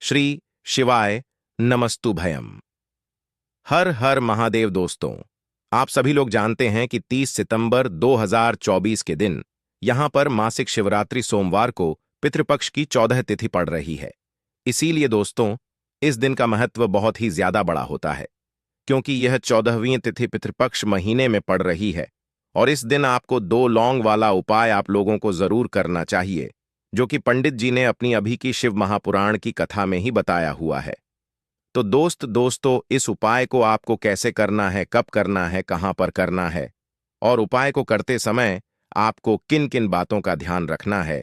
श्री शिवाय नमस्तुभयम। हर हर महादेव। दोस्तों, आप सभी लोग जानते हैं कि 30 सितंबर 2024 के दिन यहां पर मासिक शिवरात्रि सोमवार को पितृपक्ष की 14 तिथि पड़ रही है। इसीलिए दोस्तों, इस दिन का महत्व बहुत ही ज्यादा बड़ा होता है, क्योंकि यह 14वीं तिथि पितृपक्ष महीने में पड़ रही है। और इस दिन आपको 2 लौंग वाला उपाय आप लोगों को जरूर करना चाहिए, जो कि पंडित जी ने अपनी अभी की शिव महापुराण की कथा में ही बताया हुआ है। तो दोस्तों, इस उपाय को आपको कैसे करना है, कब करना है, कहां पर करना है, और उपाय को करते समय आपको किन किन बातों का ध्यान रखना है,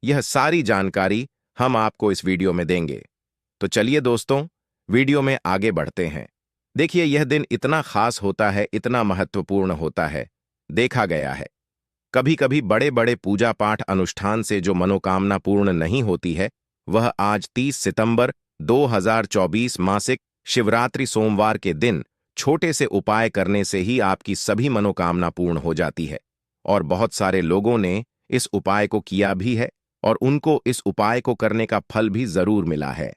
यह सारी जानकारी हम आपको इस वीडियो में देंगे। तो चलिए दोस्तों, वीडियो में आगे बढ़ते हैं। देखिए, यह दिन इतना खास होता है, इतना महत्वपूर्ण होता है। देखा गया है, कभी कभी बड़े बड़े पूजा पाठ अनुष्ठान से जो मनोकामना पूर्ण नहीं होती है, वह आज 30 सितंबर 2024 मासिक शिवरात्रि सोमवार के दिन छोटे से उपाय करने से ही आपकी सभी मनोकामना पूर्ण हो जाती है। और बहुत सारे लोगों ने इस उपाय को किया भी है और उनको इस उपाय को करने का फल भी जरूर मिला है।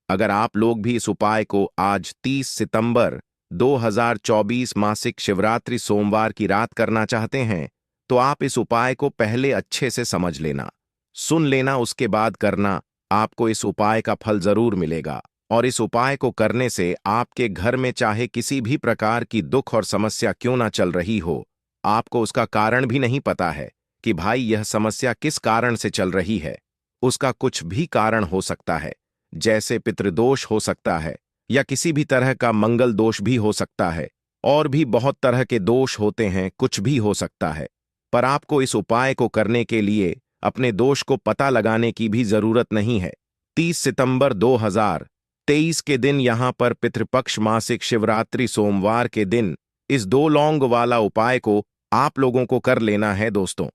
अगर आप लोग भी इस उपाय को आज 30 सितंबर 2024 मासिक शिवरात्रि सोमवार की रात करना चाहते हैं, तो आप इस उपाय को पहले अच्छे से समझ लेना, सुन लेना, उसके बाद करना। आपको इस उपाय का फल जरूर मिलेगा। और इस उपाय को करने से आपके घर में चाहे किसी भी प्रकार की दुख और समस्या क्यों ना चल रही हो, आपको उसका कारण भी नहीं पता है कि भाई यह समस्या किस कारण से चल रही है। उसका कुछ भी कारण हो सकता है, जैसे पितृदोष हो सकता है, या किसी भी तरह का मंगल दोष भी हो सकता है, और भी बहुत तरह के दोष होते हैं, कुछ भी हो सकता है। पर आपको इस उपाय को करने के लिए अपने दोष को पता लगाने की भी जरूरत नहीं है। 30 सितंबर 2023 के दिन यहां पर पितृपक्ष मासिक शिवरात्रि सोमवार के दिन इस 2 लौंग वाला उपाय को आप लोगों को कर लेना है। दोस्तों,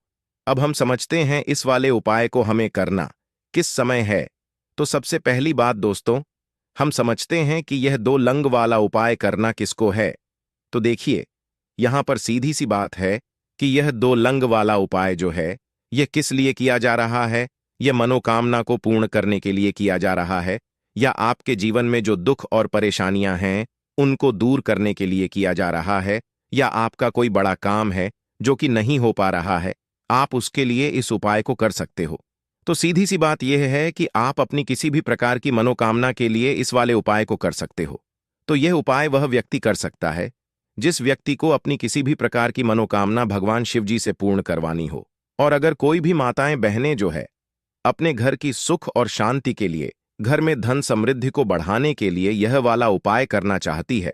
अब हम समझते हैं इस वाले उपाय को हमें करना किस समय है। तो सबसे पहली बात दोस्तों, हम समझते हैं कि यह 2 लंग वाला उपाय करना किसको है। तो देखिए, यहां पर सीधी सी बात है कि यह 2 लंग वाला उपाय जो है, यह किस लिए किया जा रहा है। यह मनोकामना को पूर्ण करने के लिए किया जा रहा है, या आपके जीवन में जो दुख और परेशानियां हैं उनको दूर करने के लिए किया जा रहा है, या आपका कोई बड़ा काम है जो कि नहीं हो पा रहा है, आप उसके लिए इस उपाय को कर सकते हो। तो सीधी सी बात यह है कि आप अपनी किसी भी प्रकार की मनोकामना के लिए इस वाले उपाय को कर सकते हो। तो यह उपाय वह व्यक्ति कर सकता है जिस व्यक्ति को अपनी किसी भी प्रकार की मनोकामना भगवान शिव जी से पूर्ण करवानी हो। और अगर कोई भी माताएं बहनें जो है अपने घर की सुख और शांति के लिए, घर में धन समृद्धि को बढ़ाने के लिए यह वाला उपाय करना चाहती है,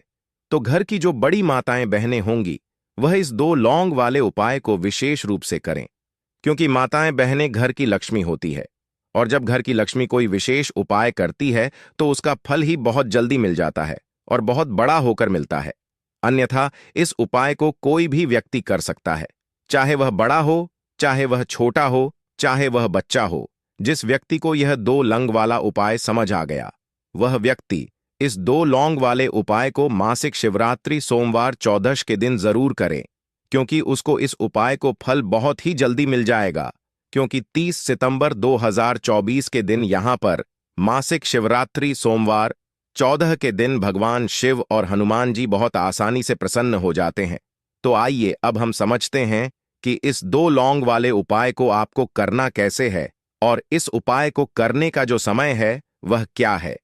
तो घर की जो बड़ी माताएं बहनें होंगी वह इस 2 लौंग वाले उपाय को विशेष रूप से करें, क्योंकि माताएं बहनें घर की लक्ष्मी होती है। और जब घर की लक्ष्मी कोई विशेष उपाय करती है तो उसका फल ही बहुत जल्दी मिल जाता है और बहुत बड़ा होकर मिलता है। अन्यथा इस उपाय को कोई भी व्यक्ति कर सकता है, चाहे वह बड़ा हो, चाहे वह छोटा हो, चाहे वह बच्चा हो। जिस व्यक्ति को यह 2 लंग वाला उपाय समझ आ गया, वह व्यक्ति इस 2 लौंग वाले उपाय को मासिक शिवरात्रि सोमवार 14 के दिन जरूर करे, क्योंकि उसको इस उपाय को फल बहुत ही जल्दी मिल जाएगा। क्योंकि 30 सितंबर 2024 के दिन यहां पर मासिक शिवरात्रि सोमवार 14 के दिन भगवान शिव और हनुमान जी बहुत आसानी से प्रसन्न हो जाते हैं। तो आइए अब हम समझते हैं कि इस 2 लौंग वाले उपाय को आपको करना कैसे है, और इस उपाय को करने का जो समय है वह क्या है।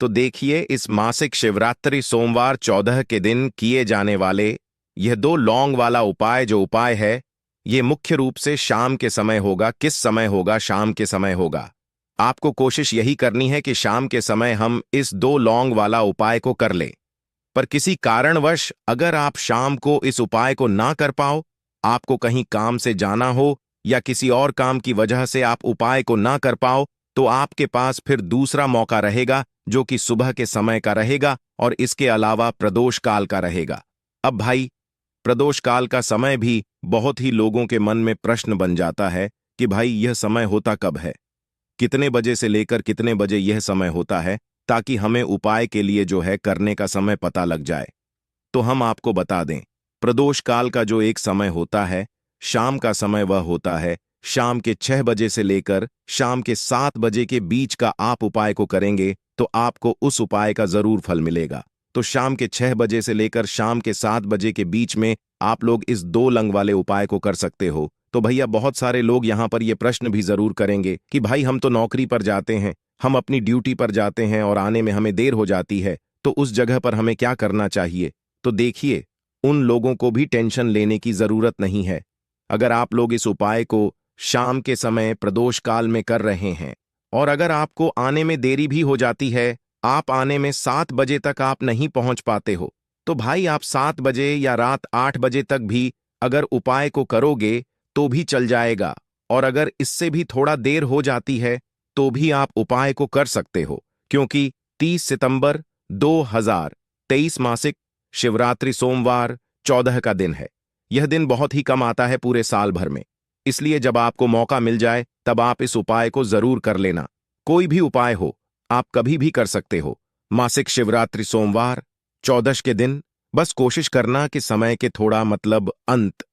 तो देखिए, इस मासिक शिवरात्रि सोमवार 14 के दिन किए जाने वाले यह 2 लौंग वाला उपाय जो उपाय है, ये मुख्य रूप से शाम के समय होगा। किस समय होगा? शाम के समय होगा। आपको कोशिश यही करनी है कि शाम के समय हम इस 2 लौंग वाला उपाय को कर लें। पर किसी कारणवश अगर आप शाम को इस उपाय को ना कर पाओ, आपको कहीं काम से जाना हो या किसी और काम की वजह से आप उपाय को ना कर पाओ, तो आपके पास फिर दूसरा मौका रहेगा, जो कि सुबह के समय का रहेगा और इसके अलावा प्रदोष काल का रहेगा। अब भाई, प्रदोष काल का समय भी बहुत ही लोगों के मन में प्रश्न बन जाता है कि भाई यह समय होता कब है, कितने बजे से लेकर कितने बजे यह समय होता है, ताकि हमें उपाय के लिए जो है करने का समय पता लग जाए। तो हम आपको बता दें, प्रदोष काल का जो एक समय होता है, शाम का समय, वह होता है शाम के 6 बजे से लेकर शाम के 7 बजे के बीच का आप उपाय को करेंगे तो आपको उस उपाय का जरूर फल मिलेगा। तो शाम के 6 बजे से लेकर शाम के 7 बजे के बीच में आप लोग इस 2 लंग वाले उपाय को कर सकते हो। तो भैया बहुत सारे लोग यहाँ पर ये प्रश्न भी जरूर करेंगे कि भाई हम तो नौकरी पर जाते हैं, हम अपनी ड्यूटी पर जाते हैं और आने में हमें देर हो जाती है, तो उस जगह पर हमें क्या करना चाहिए? तो देखिए, उन लोगों को भी टेंशन लेने की जरूरत नहीं है। अगर आप लोग इस उपाय को शाम के समय प्रदोष काल में कर रहे हैं और अगर आपको आने में देरी भी हो जाती है, आप आने में 7 बजे तक आप नहीं पहुंच पाते हो, तो भाई आप 7 बजे या रात 8 बजे तक भी अगर उपाय को करोगे तो भी चल जाएगा। और अगर इससे भी थोड़ा देर हो जाती है तो भी आप उपाय को कर सकते हो, क्योंकि 30 सितंबर 2023 मासिक शिवरात्रि सोमवार 14 का दिन है। यह दिन बहुत ही कम आता है पूरे साल भर में, इसलिए जब आपको मौका मिल जाए तब आप इस उपाय को जरूर कर लेना। कोई भी उपाय हो, आप कभी भी कर सकते हो। मासिक शिवरात्रि सोमवार 14 के दिन बस कोशिश करना कि समय के थोड़ा मतलब अंत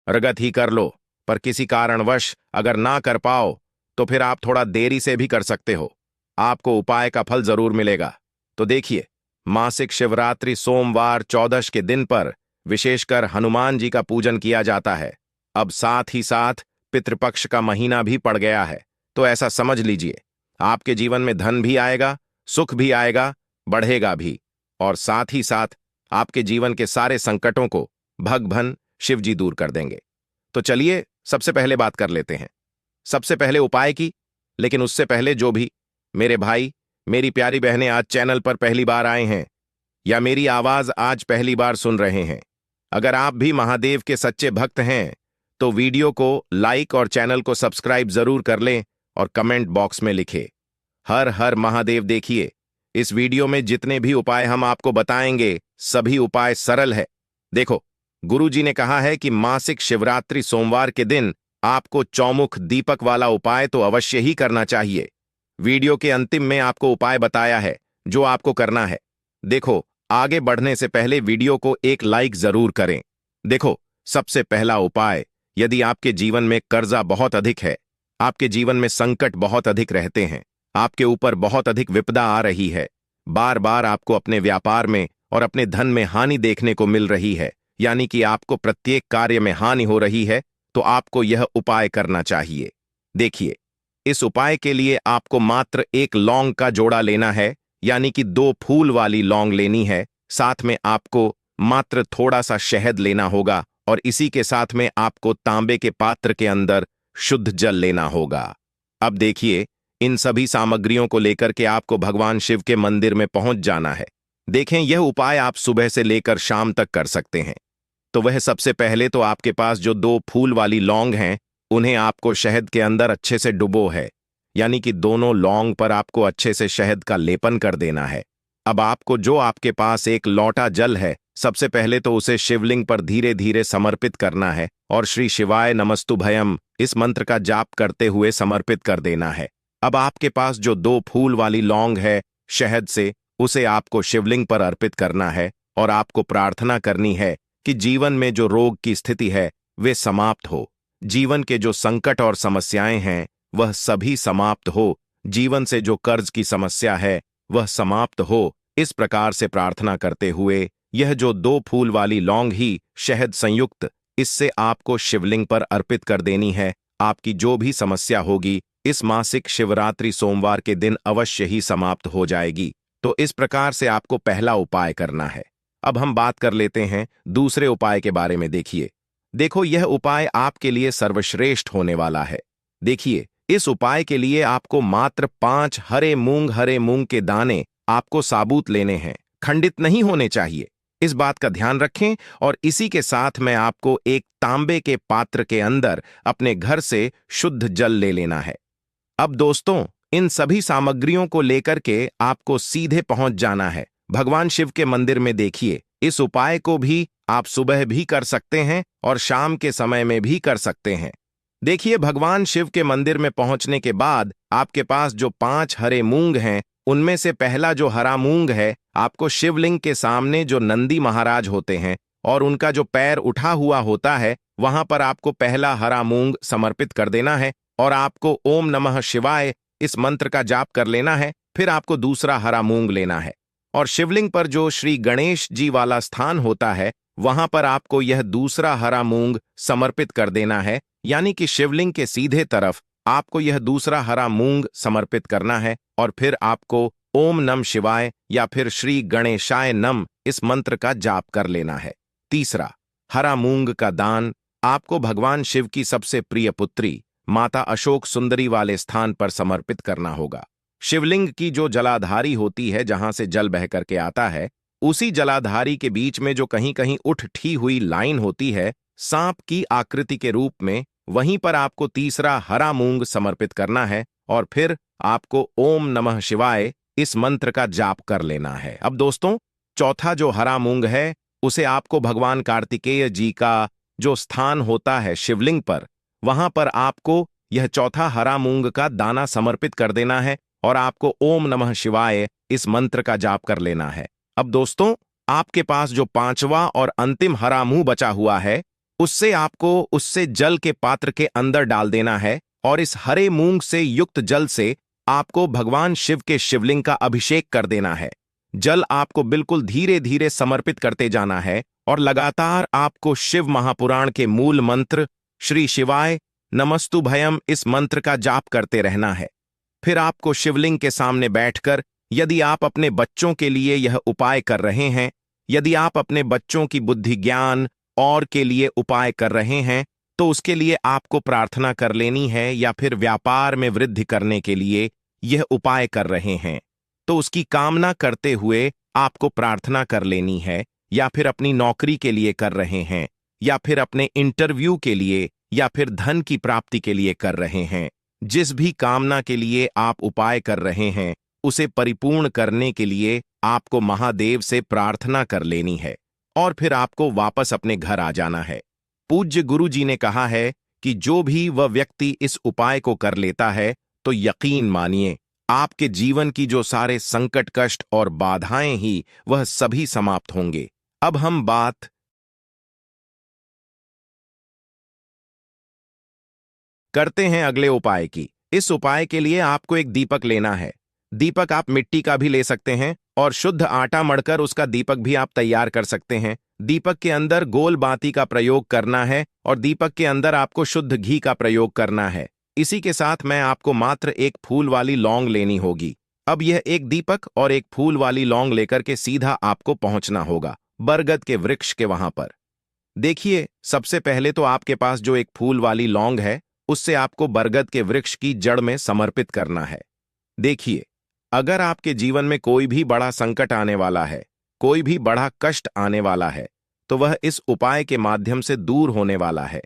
रगत ही कर लो, पर किसी कारणवश अगर ना कर पाओ तो फिर आप थोड़ा देरी से भी कर सकते हो, आपको उपाय का फल जरूर मिलेगा। तो देखिए, मासिक शिवरात्रि सोमवार 14 के दिन पर विशेषकर हनुमान जी का पूजन किया जाता है। अब साथ ही साथ पितृपक्ष का महीना भी पड़ गया है, तो ऐसा समझ लीजिए आपके जीवन में धन भी आएगा, सुख भी आएगा, बढ़ेगा भी, और साथ ही साथ आपके जीवन के सारे संकटों को भगभन शिव जी दूर कर देंगे। तो चलिए सबसे पहले बात कर लेते हैं, सबसे पहले उपाय की। लेकिन उससे पहले जो भी मेरे भाई, मेरी प्यारी बहनें आज चैनल पर पहली बार आए हैं या मेरी आवाज आज पहली बार सुन रहे हैं, अगर आप भी महादेव के सच्चे भक्त हैं तो वीडियो को लाइक और चैनल को सब्सक्राइब जरूर कर लें और कमेंट बॉक्स में लिखें हर हर महादेव। देखिए, इस वीडियो में जितने भी उपाय हम आपको बताएंगे सभी उपाय सरल है। देखो, गुरुजी ने कहा है कि मासिक शिवरात्रि सोमवार के दिन आपको चौमुख दीपक वाला उपाय तो अवश्य ही करना चाहिए। वीडियो के अंतिम में आपको उपाय बताया है जो आपको करना है। देखो, आगे बढ़ने से पहले वीडियो को एक लाइक जरूर करें। देखो, सबसे पहला उपाय, यदि आपके जीवन में कर्जा बहुत अधिक है, आपके जीवन में संकट बहुत अधिक रहते हैं, आपके ऊपर बहुत अधिक विपदा आ रही है, बार बार आपको अपने व्यापार में और अपने धन में हानि देखने को मिल रही है, यानी कि आपको प्रत्येक कार्य में हानि हो रही है, तो आपको यह उपाय करना चाहिए। देखिए, इस उपाय के लिए आपको मात्र एक लौंग का जोड़ा लेना है, यानी कि 2 फूल वाली लौंग लेनी है। साथ में आपको मात्र थोड़ा सा शहद लेना होगा और इसी के साथ में आपको तांबे के पात्र के अंदर शुद्ध जल लेना होगा। अब देखिए, इन सभी सामग्रियों को लेकर के आपको भगवान शिव के मंदिर में पहुंच जाना है। देखें, यह उपाय आप सुबह से लेकर शाम तक कर सकते हैं। तो वह सबसे पहले तो आपके पास जो 2 फूल वाली लौंग हैं, उन्हें आपको शहद के अंदर अच्छे से डुबो है, यानी कि दोनों लौंग पर आपको अच्छे से शहद का लेपन कर देना है। अब आपको जो आपके पास एक लोटा जल है, सबसे पहले तो उसे शिवलिंग पर धीरे धीरे समर्पित करना है और श्री शिवाय नमस्तुभयम इस मंत्र का जाप करते हुए समर्पित कर देना है। अब आपके पास जो 2 फूल वाली लौंग है शहद से, उसे आपको शिवलिंग पर अर्पित करना है और आपको प्रार्थना करनी है कि जीवन में जो रोग की स्थिति है वे समाप्त हो, जीवन के जो संकट और समस्याएं हैं वह सभी समाप्त हो, जीवन से जो कर्ज की समस्या है वह समाप्त हो। इस प्रकार से प्रार्थना करते हुए यह जो 2 फूल वाली लौंग ही शहद संयुक्त, इससे आपको शिवलिंग पर अर्पित कर देनी है। आपकी जो भी समस्या होगी इस मासिक शिवरात्रि सोमवार के दिन अवश्य ही समाप्त हो जाएगी। तो इस प्रकार से आपको पहला उपाय करना है। अब हम बात कर लेते हैं दूसरे उपाय के बारे में। देखो, यह उपाय आपके लिए सर्वश्रेष्ठ होने वाला है। देखिए, इस उपाय के लिए आपको मात्र 5 हरे मूंग के दाने आपको साबुत लेने हैं, खंडित नहीं होने चाहिए, इस बात का ध्यान रखें। और इसी के साथ में आपको एक तांबे के पात्र के अंदर अपने घर से शुद्ध जल ले लेना है। अब दोस्तों, इन सभी सामग्रियों को लेकर के आपको सीधे पहुंच जाना है भगवान शिव के मंदिर में। देखिए, इस उपाय को भी आप सुबह भी कर सकते हैं और शाम के समय में भी कर सकते हैं। देखिए, भगवान शिव के मंदिर में पहुंचने के बाद आपके पास जो 5 हरे मूंग हैं, उनमें से पहला जो हरा मूंग है, आपको शिवलिंग के सामने जो नंदी महाराज होते हैं और उनका जो पैर उठा हुआ होता है, वहां पर आपको पहला हरा मूंग समर्पित कर देना है और आपको ओम नमः शिवाय इस मंत्र का जाप कर लेना है। फिर आपको दूसरा हरा मूंग लेना है और शिवलिंग पर जो श्री गणेश जी वाला स्थान होता है वहां पर आपको यह दूसरा हरा मूंग समर्पित कर देना है, यानी कि शिवलिंग के सीधे तरफ आपको यह दूसरा हरा मूंग समर्पित करना है और फिर आपको ओम नम शिवाय या फिर श्री गणेशाय नम इस मंत्र का जाप कर लेना है। तीसरा, हरा मूंग का दान आपको भगवान शिव की सबसे प्रिय पुत्री माता अशोक सुंदरी वाले स्थान पर समर्पित करना होगा। शिवलिंग की जो जलाधारी होती है, जहां से जल बह करके आता है, उसी जलाधारी के बीच में जो कहीं कहीं उठी हुई लाइन होती है सांप की आकृति के रूप में, वहीं पर आपको तीसरा हरा मूंग समर्पित करना है और फिर आपको ओम नमः शिवाय इस मंत्र का जाप कर लेना है। अब दोस्तों, चौथा जो हरा मूंग है उसे आपको भगवान कार्तिकेय जी का जो स्थान होता है शिवलिंग पर, वहां पर आपको यह चौथा हरा मूंग का दाना समर्पित कर देना है और आपको ओम नमः शिवाय इस मंत्र का जाप कर लेना है। अब दोस्तों, आपके पास जो पांचवा और अंतिम हरा मूंग बचा हुआ है उससे आपको उससे जल के पात्र के अंदर डाल देना है और इस हरे मूंग से युक्त जल से आपको भगवान शिव के शिवलिंग का अभिषेक कर देना है। जल आपको बिल्कुल धीरे धीरे समर्पित करते जाना है और लगातार आपको शिव महापुराण के मूल मंत्र श्री शिवाय नमस्तु भयम इस मंत्र का जाप करते रहना है। फिर आपको शिवलिंग के सामने बैठकर, यदि आप अपने बच्चों के लिए यह उपाय कर रहे हैं, यदि आप अपने बच्चों की बुद्धि ज्ञान और के लिए उपाय कर रहे हैं, तो उसके लिए आपको प्रार्थना कर लेनी है, या फिर व्यापार में वृद्धि करने के लिए यह उपाय कर रहे हैं तो उसकी कामना करते हुए आपको प्रार्थना कर लेनी है, या फिर अपनी नौकरी के लिए कर रहे हैं, या फिर अपने इंटरव्यू के लिए, या फिर धन की प्राप्ति के लिए कर रहे हैं। जिस भी कामना के लिए आप उपाय कर रहे हैं उसे परिपूर्ण करने के लिए आपको महादेव से प्रार्थना कर लेनी है और फिर आपको वापस अपने घर आ जाना है। पूज्य गुरु जी ने कहा है कि जो भी वह व्यक्ति इस उपाय को कर लेता है तो यकीन मानिए आपके जीवन की जो सारे संकट कष्ट और बाधाएं ही वह सभी समाप्त होंगे। अब हम बात करते हैं अगले उपाय की। इस उपाय के लिए आपको एक दीपक लेना है। दीपक आप मिट्टी का भी ले सकते हैं और शुद्ध आटा मढ़कर उसका दीपक भी आप तैयार कर सकते हैं। दीपक के अंदर गोल बाती का प्रयोग करना है और दीपक के अंदर आपको शुद्ध घी का प्रयोग करना है। इसी के साथ मैं आपको मात्र एक फूल वाली लौंग लेनी होगी। अब यह एक दीपक और एक फूल वाली लौंग लेकर के सीधा आपको पहुंचना होगा बरगद के वृक्ष के वहां पर। देखिए, सबसे पहले तो आपके पास जो एक फूल वाली लौंग है उससे आपको बरगद के वृक्ष की जड़ में समर्पित करना है। देखिए, अगर आपके जीवन में कोई भी बड़ा संकट आने वाला है, कोई भी बड़ा कष्ट आने वाला है, तो वह इस उपाय के माध्यम से दूर होने वाला है।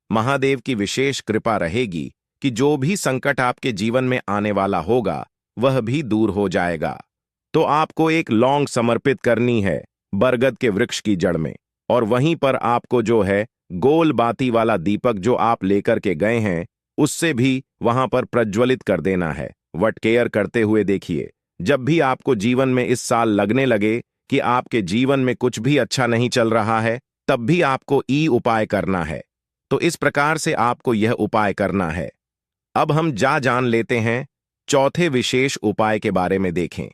महादेव की विशेष कृपा रहेगी कि जो भी संकट आपके जीवन में आने वाला होगा वह भी दूर हो जाएगा। तो आपको एक लौंग समर्पित करनी है बरगद के वृक्ष की जड़ में, और वहीं पर आपको जो है गोल बाती वाला दीपक जो आप लेकर के गए हैं उससे भी वहां पर प्रज्वलित कर देना है। वट केयर करते हुए देखिए, जब भी आपको जीवन में इस साल लगने लगे कि आपके जीवन में कुछ भी अच्छा नहीं चल रहा है, तब भी आपको उपाय करना है। तो इस प्रकार से आपको यह उपाय करना है। अब हम जान लेते हैं चौथे विशेष उपाय के बारे में। देखें,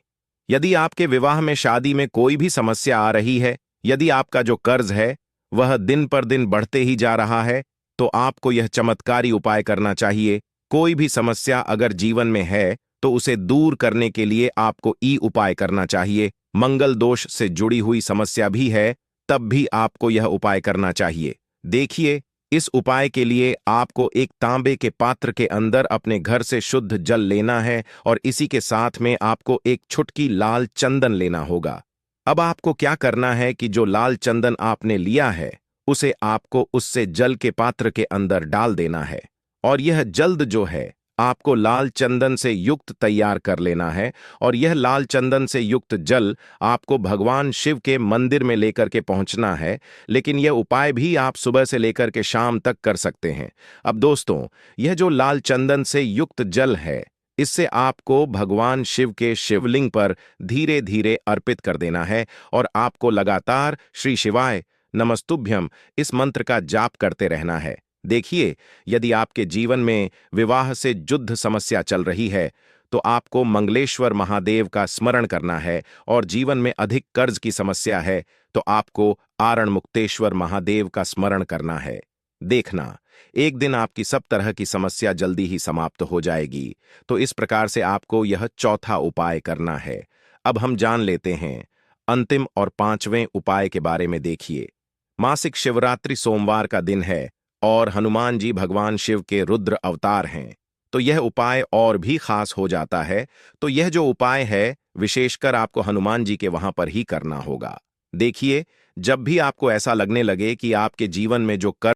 यदि आपके विवाह में शादी में कोई भी समस्या आ रही है, यदि आपका जो कर्ज है वह दिन पर दिन बढ़ते ही जा रहा है, तो आपको यह चमत्कारी उपाय करना चाहिए। कोई भी समस्या अगर जीवन में है तो उसे दूर करने के लिए आपको उपाय करना चाहिए। मंगल दोष से जुड़ी हुई समस्या भी है तब भी आपको यह उपाय करना चाहिए। देखिए, इस उपाय के लिए आपको एक तांबे के पात्र के अंदर अपने घर से शुद्ध जल लेना है और इसी के साथ में आपको एक छुटकी लाल चंदन लेना होगा। अब आपको क्या करना है कि जो लाल चंदन आपने लिया है उसे आपको उससे जल के पात्र के अंदर डाल देना है और यह जल्द जो है आपको लाल चंदन से युक्त तैयार कर लेना है और यह लाल चंदन से युक्त जल आपको भगवान शिव के मंदिर में लेकर के पहुंचना है। लेकिन यह उपाय भी आप सुबह से लेकर के शाम तक कर सकते हैं। अब दोस्तों, यह जो लाल चंदन से युक्त जल है इससे आपको भगवान शिव के शिवलिंग पर धीरे धीरे अर्पित कर देना है और आपको लगातार श्री शिवाय नमस्तुभ्यम इस मंत्र का जाप करते रहना है। देखिए, यदि आपके जीवन में विवाह से युद्ध समस्या चल रही है, तो आपको मंगलेश्वर महादेव का स्मरण करना है, और जीवन में अधिक कर्ज की समस्या है तो आपको आरण मुक्तेश्वर महादेव का स्मरण करना है। देखना, एक दिन आपकी सब तरह की समस्या जल्दी ही समाप्त हो जाएगी। तो इस प्रकार से आपको यह चौथा उपाय करना है। अब हम जान लेते हैं अंतिम और पांचवें उपाय के बारे में। देखिए, मासिक शिवरात्रि सोमवार का दिन है और हनुमान जी भगवान शिव के रुद्र अवतार हैं, तो यह उपाय और भी खास हो जाता है। तो यह जो उपाय है, विशेषकर आपको हनुमान जी के वहां पर ही करना होगा। देखिए, जब भी आपको ऐसा लगने लगे कि आपके जीवन में जो